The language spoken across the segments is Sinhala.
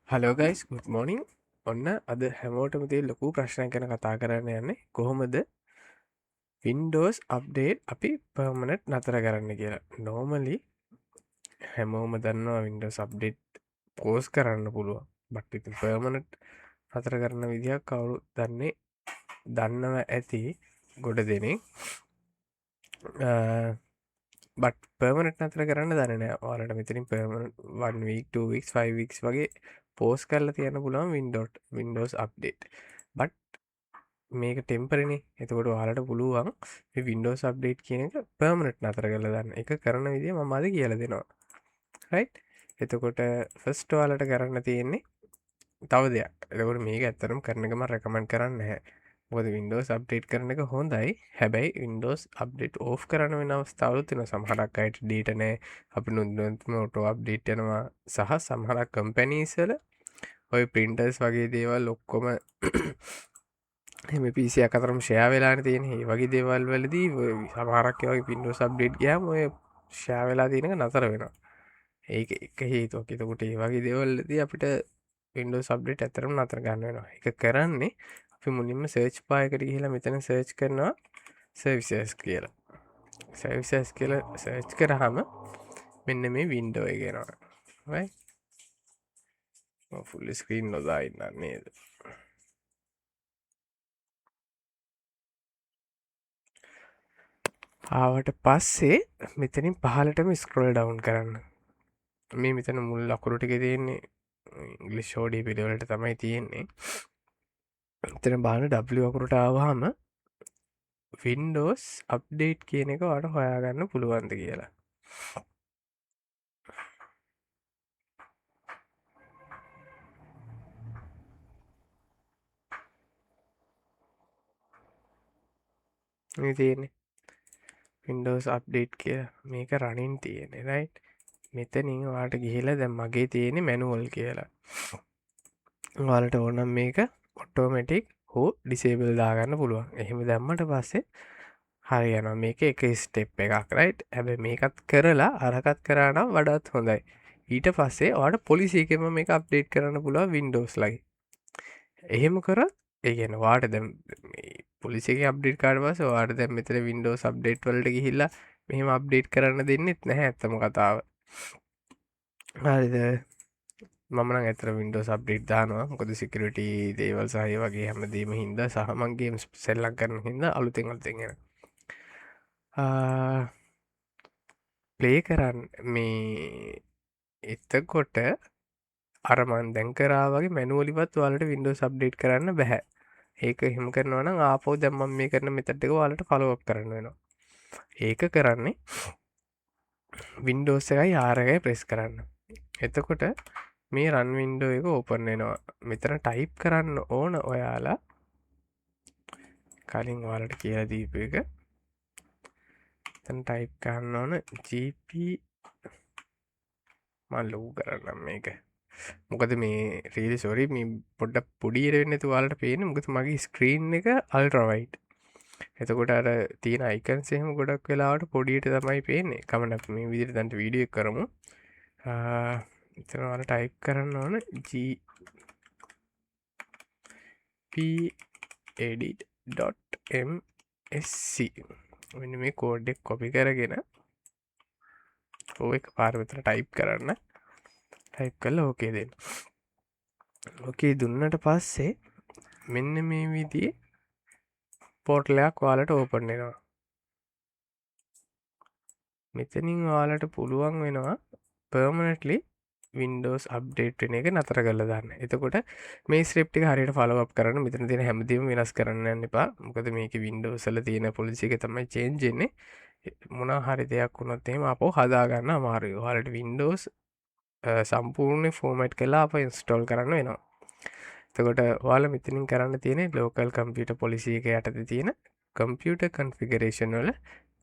හලෝ ගයිස් ගුඩ් මෝනිින් ඔන්න අද හැමෝටම තිය ලොකු ප්‍රශ්නය ගැන කතා කරන්න යන්නේ කොහොමද වින්ඩෝස් අප්ඩේට් අපි පර්මණට් නතර කරන්න කියලා නෝමලි හැමෝම දන්නවා වින්ඩෝස් අප්ඩේට් පෝස් කරන්න පුළුව බට්ටි පර්මණට් නතර කරන විදිහක් කවුරු දන්නේ දන්නව ඇති ගොඩ දෙනෙ බට පර්මණට් නතර කරන්න දරන වාලට මෙතරින් පර්මන් වීක් 5 වගේ පෝස් කරලා තියන්න පුළන් වින්ඩෝස් අප්ඩේට් බට් මේක ටෙම්පරණ එතකොට වාලට පුළුවන් වින්ඩෝස් අප්ඩේට් කියන එක පර්මණට් නතර කරල දන්න එක කරන විදිිය මද කියල දෙනවා රයි් එතකොට ෆස්ට වාලට කරන්න තියෙන්නේ තව දෙයක් එතකොට මේක ඇත්තරම් කරනකම රැකමන්් කරන්න හැ මොද වින්ඩෝස් අප්ඩේට් කරන එක හොඳයි හැබැයි වින්ඩෝස් අප්ඩේට් ඕ් කරන වෙන අවස්ථාවලු තින සමහරක් අයිට ඩීටනෑ අපි නුන්දම ඔටෝ අප්ඩේට් යනවා සහ සමහරක් කම්පැනීසල ඔය පින්ටර්ස් වගේ දේවල් ලොක්කොම එම පිසිය අතරම් ෂය වෙලාන තියෙන වගේ දේවල් වලදී සමහරක් වගේ පින්ඩෝස් අප්ඩේට් ගයාම ඔය ෂය වෙලා තියෙනක නතර වෙනවා ඒක එක හේතුවක් එතකොට ඒ වගේ දේවල්ලදී අපිට වින්ඩෝ සබ්ඩේට් ඇතරම් නතර ගන්න වෙනවා එක කරන්නේ අපි මුලින්ම සර්ච් පායකට කියලා මෙතන සර්ච් කරනවා සර්විසස් කියලා සර්විසස් කියල සර්ච් කරහම මෙන්න මේ වින්ඩෝ ගෙනවා ෆුල්ලි ස්ක්‍රීන් නොදා ඉන්න නේද ආවට පස්සේ මෙතනින් පහලටම ස්ක්‍රෝල් ඩවුන් කරන්න මේ මෙතන මුල් ලකුරුටික තියෙන්නේ ඉංගලිස් ෂෝඩී පිළිවලට තමයි තියෙන්නේ එතන බාන ඩවකුරට ආවාම වින්ඩෝස් අප්ඩේට් කියන එක වට හොයාගන්න පුළුවන්ද කියලා තියෙන්නේ වින්ඩෝස් අප්ඩේට් කිය මේක රනින් තියෙන රයි් මෙතනින් වාට ගිහිලා දැම් මගේ තියෙන මැනුවල් කියලා වාලට ඕනම් මේක ඔටෝමටික් හෝ ඩිසේබල් දාගන්න පුළුවන් එහෙම දැම්මට පස්සේ හරියන මේක එක ස්ටෙප් එකක් රයිට් හැබ මේකත් කරලා අරකත් කරනම් වඩත් හොඳයි ඊට පස්සේ වාට පොලිසිකම මේක අප්ඩේට් කරන්න පුළුව වින්ඩෝස් ලයි එහෙම කර ඒගන වාට දැම් පොලිසික අප්ඩේට් කාඩ පස වාට දැම් මෙතර වින්ඩෝ සබ්ඩේට් වලට ගිහිල්ලා මෙහම අප්ඩේට් කරන්න දෙන්නෙත් නැහැ ඇත්තම කතාව හරිද මන ඇතර වින්ඩෝ සබ්ඩේට් දානවා මොකද සිකරට දේවල් සහය වගේ හැමදීම හින්ද සහමන්ගේ සෙල්ලක් කරන හිද අලුතෙංගල් ತೆගෙන ප්ලේ කරන්න මේ එත්තකොට අරමන් දැන්කරාවගේ මැනුවලිවත් වලට වින්ඩෝ සබ්ඩේට් කරන්න බැහැ ඒක හිම කරනවන ආපෝ දැම්මම් මේ කරන මෙතටක වලට පලොක් කරන්න වෙනවා ඒක කරන්නේ වින්ඩෝස් එකයි ආරගය ප්‍රෙස් කරන්න එතකොට මේ රන් වින්ඩෝ එක ඕපන් වෙනවා මෙතන ටයිප් කරන්න ඕන ඔයාලා කලින් වාලට කියලා දීප එක තැන් ටයිප් කරන්න ඕන GP මල්ලූ කරන්නම් මේක මොකද මේ රීලි සොරි මේ පොඩ්ඩ පොඩියට වෙන්න තුවාලට පේන මොකද මගේ ස්ක්‍රීන් එක අල්ට්‍රවයිට් එතකොට අර තියෙන අයිකන්සේහම ගොඩක් වෙලාවට පොඩියට තමයි පේන්නේ කමනක් මේ විදිර තන්ට වීඩිය කරමු එතනවල ටයිප් කරන්න ඕන gpedit.msc වෙන මේ කෝඩ්ඩෙක් කොපි කරගෙන ඕ එක පාරවිතර ටයිප් කරන්න ටයිප් කල්ල ඕකේ දෙන්න ඕකේ දුන්නට පස්සේ මෙන්න මේ විදියේ පෝට්ලයක් වාලට ඕපන්නවා මෙතනින් වාලට පුළුවන් වෙනවා පර්මනටලි වින්ඩෝස් අප්ඩේට් වෙන එක නතර කල දන්න එතකොට මේ ස්ක්‍රප්ටි හරියට ෆලවක් කරන්න මෙතන තියෙන හැමදීම වෙනස් කරන්න එපා මොකද මේක වින්ඩෝසල තියෙන පොලිසික තමයි චේන්ජෙන්නේ මොනා හරි දෙයක් වුණොත්තේම අපෝ හදාගන්න අමාරු හලට වින්ඩෝස් සම්පූර්ණ ෆෝමට් කලා අප ඉන්ස්ටෝල් කරන්න වෙනවා එතකොට වාල මෙතනින් කරන්න තියෙන ලෝකල් කම්පියට පොලිසි එක යටද තියෙන කම්පියට කන්ෆිගරේෂන් වල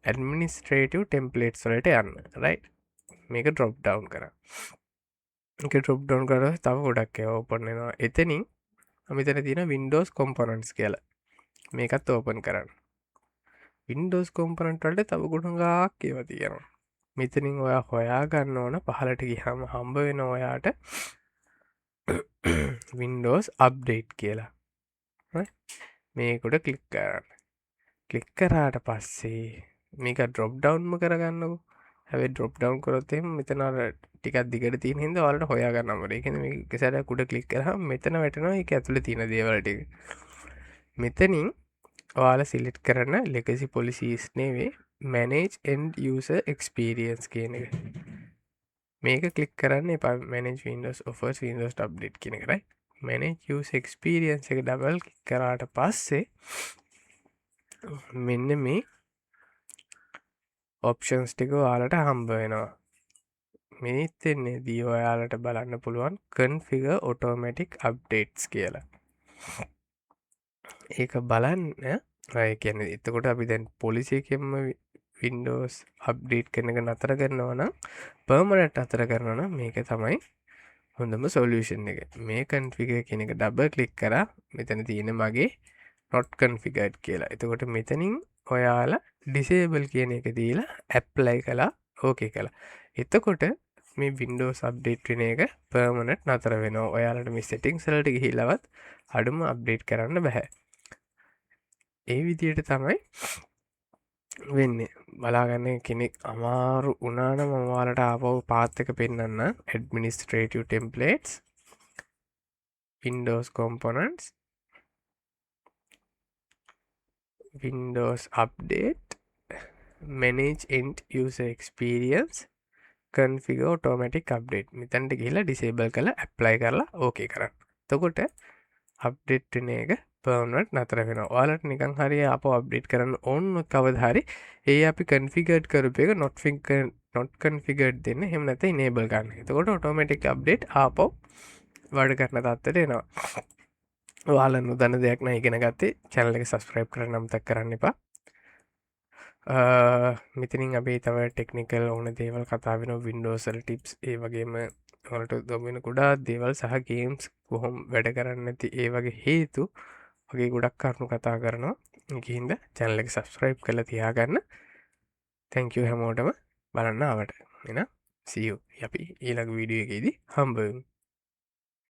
ඇඩමිනිස්ට්‍රේටව් ටෙම්පලේට් වලට යන්න රයි් මේක ඩ්‍රොප් ඩවන්් කර ඩොප් ඩොන් කර තව ගොඩක් ඕපන්නවා එතනින් අමිතන තියෙන වින්ඩෝස් කොම්පොනන්ස් කියල මේකත් ඕපන් කරන්න වින්ඩෝස් කොම්පනට්වලට තව ගුණගාක් ඒව තියෙනවා මෙතනින් ඔයා හොයා ගන්න ඕන පහලට ගිහම හම්බ වෙන ඔයාට වින්ඩෝස් අප්ඩේට් කියලා මේකුට කලික් කරන්න කලික් කරාට පස්සේ මේක ඩ්‍රොප් ඩවන්ම කරගන්නකු හැබේ ඩ්‍රොප් ඩවන් කරොත්තේ මෙතනර ටිකක් දිගට තියන හිද වලට හොයාගන්නමට එකන මේ සැර කුඩ කලික් කර මෙතන වැටනවා එක ඇතුළ තියෙන දේවලට මෙතනින් ඔයාල සිලිට් කරන ලෙකසි පොලිසිස් නේ මැනේජ් එන්ඩ යස එක්ස්පිරියන්ස් කියන එක මේක කලික් කරන්න එප මනජ වින්ඩෝස් ඔෆර්ස් වින්ඩෝස් ට්ඩේට් කියන කරයි මැනේජ් යස එක්ස්පිරියන්ස් එක ඩබල් කරාට පස්සේ මෙන්න මේ ඔප්ෂන්ස් ටික ඔයාලට හම්බ වෙනවා මේතෙන්නේ දී ඔයාලට බලන්න පුළුවන් කන්ෆිග ඔටෝමටික් අප්ඩේට්ස් කියලා ඒක බලන්න අය කියන එතකොට අපි දැන් පොලිසියකෙන්ම වින්ඩෝස් අප්ඩේට් කරනක නතර කරනවන පර්මනට් අතර කරනවන මේක තමයි හොඳම සොලියෂන් එක මේ කන්ෆිග කෙනෙක ඩබ කලික් කර මෙතන තියෙන මගේ නොට් කන්ෆිගට් කියලා එතකොට මෙතනින් ඔයාලා ඩිසේබල් කියන එක දීලා ඇප්ලයි කලා ඕකේ කලා එතකොට මේ වින්ඩෝ සබ්ඩේට් වෙන එක පර්මනට් නතර වෙන ඔයාලට මේ සෙටිං සලට ගිහිලවත් අඩුම අප්ඩේට් කරන්න බැහැ ඒ විදියට තමයි වෙන්න බලාගන්න කෙනෙක් අමාරු උනාන මවාලට ආපව් පාත්තක පෙන්න්න ඇඩමිනිස්ට්‍රේටව ටෙම්පලේටස් Windows components Windows Update Manage End User Experience Configure Automatic Update මෙතනට ගිහිල්ලා disable කරලා apply කරලා okay කරන්න. එතකොට update වෙන එක permanent නතර වෙනවා. ඔයාලට නිකන් හරිය ආපහු update කරන්න ඕන කවදා හරි ඒ අපි configured කරපු එක not configured දෙන්න. එහෙම නැත්නම් enable ගන්න. එතකොට automatic update ආපහු වැඩ කරන තත්ත්වයට එනවා. ඔයාලා නොදන්න දෙයක් නම් ඉගෙන ගත්තේ channel එක subscribe කරන්න අමතක කරන්න එපා. මෙතනින් අපි තව ටෙක්නිකල් ඕන දේවල් කතා වෙන වින්ඩෝසල් ටිප්ස් ඒ වගේම වලට දොමෙන ගොඩා දේවල් සහ ගේම්ස් කොහොම වැඩ කරන්න ඇති ඒ වගේ හේතු වගේ ගොඩක් කරුණු කතා කරනවා ගිහින්ද channel එක subscribe කරලා තියාගන්න thank you හැමෝටම බලන්න ආවට එහෙනම් see you අපි ඊළඟ වීඩියෝ එකේදී හම්බ වෙමු